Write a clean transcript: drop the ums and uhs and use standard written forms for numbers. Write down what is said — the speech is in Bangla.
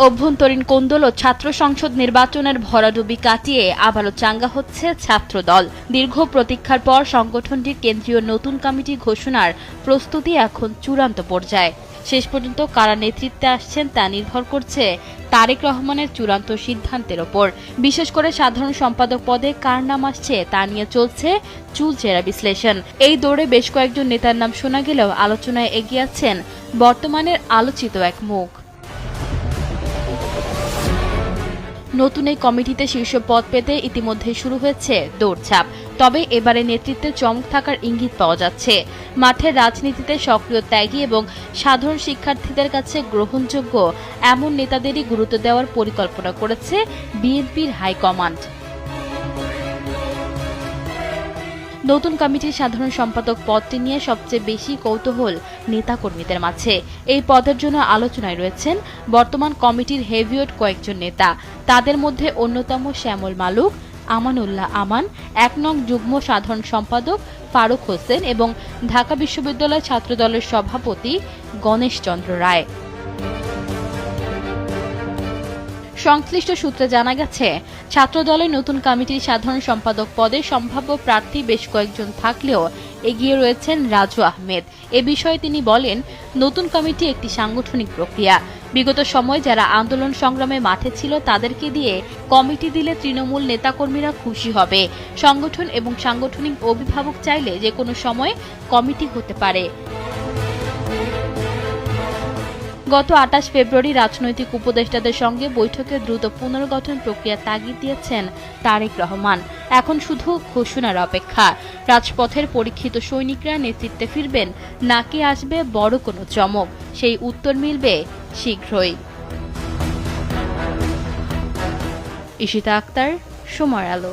অভ্যন্তরীণ কোন্দল ও ছাত্র সংসদ নির্বাচনের ভরাডুবি কাটিয়ে আবারও চাঙ্গা হচ্ছে ছাত্রদল। দীর্ঘ প্রতীক্ষার পর সংগঠনটির কেন্দ্রীয় নতুন কমিটি ঘোষণার প্রস্তুতি এখন চূড়ান্ত পর্যায়ে। শেষ পর্যন্ত কারা নেতৃত্বে আসছেন তা নির্ভর করছে তারেক রহমানের চূড়ান্ত সিদ্ধান্তের ওপর। বিশেষ করে সাধারণ সম্পাদক পদে কার নাম আসছে তা নিয়ে চলছে চুলচেরা বিশ্লেষণ। এই দৌড়ে বেশ কয়েকজন নেতার নাম শোনা গেলেও আলোচনায় এগিয়ে আছেন বর্তমানের আলোচিত এক মুখ। নতুন এই কমিটিতে শীর্ষ পদ পেতে ইতিমধ্যে শুরু হয়েছে দৌড়ঝাঁপ। তবে এবারে নেতৃত্বে চমক থাকার ইঙ্গিত পাওয়া যাচ্ছে। মাঠের রাজনীতিতে সক্রিয় ত্যাগী এবং সাধারণ শিক্ষার্থীদের কাছে গ্রহণযোগ্য এমন নেতাদেরই গুরুত্ব দেওয়ার পরিকল্পনা করেছে বিএনপির হাইকমান্ড। নতুন কমিটির সাধারণ সম্পাদক পদটি নিয়ে সবচেয়ে বেশি কৌতূহল নেতাকর্মীদের মাঝে। এই পদের জন্য আলোচনায় রয়েছেন বর্তমান কমিটির হেভিওয়েট কয়েকজন নেতা। তাদের মধ্যে অন্যতম শ্যামল মালুক, আমানুল্লাহ আমান, ১ নং যুগ্ম সাধারণ সম্পাদক ফারুক হোসেন এবং ঢাকা বিশ্ববিদ্যালয় ছাত্রদলের সভাপতি গণেশ চন্দ্র রায়। সংশ্লিষ্ট সূত্রে জানা গেছে, ছাত্রদলের নতুন কমিটির সাধারণ সম্পাদক পদে সম্ভাব্য প্রার্থী বেশ কয়েকজন থাকলেও এগিয়ে রয়েছেন রাজু আহমেদ। এ বিষয়ে তিনি বলেন, নতুন কমিটি একটি সাংগঠনিক প্রক্রিয়া। বিগত সময় যারা আন্দোলন সংগ্রামে মাঠে ছিল তাদেরকে দিয়ে কমিটি দিলে তৃণমূল নেতাকর্মীরা খুশি হবে। সংগঠন এবং সাংগঠনিক অভিভাবক চাইলে যে কোনো সময় কমিটি হতে পারে। গত ২৮ ফেব্রুয়ারি রাজনৈতিক উপদেষ্টাদের সঙ্গে বৈঠকে দ্রুত পুনর্গঠন প্রক্রিয়া তাগিদ দিয়েছেন তারেক রহমান। এখন শুধু ঘোষণার অপেক্ষা। রাজপথের পরীক্ষিত সৈনিকরা নেতৃত্বে ফিরবেন নাকি আসবে বড় কোনো চমক, সেই উত্তর মিলবে শীঘ্রই। ঈশিতা আক্তার, সময়ের আলো।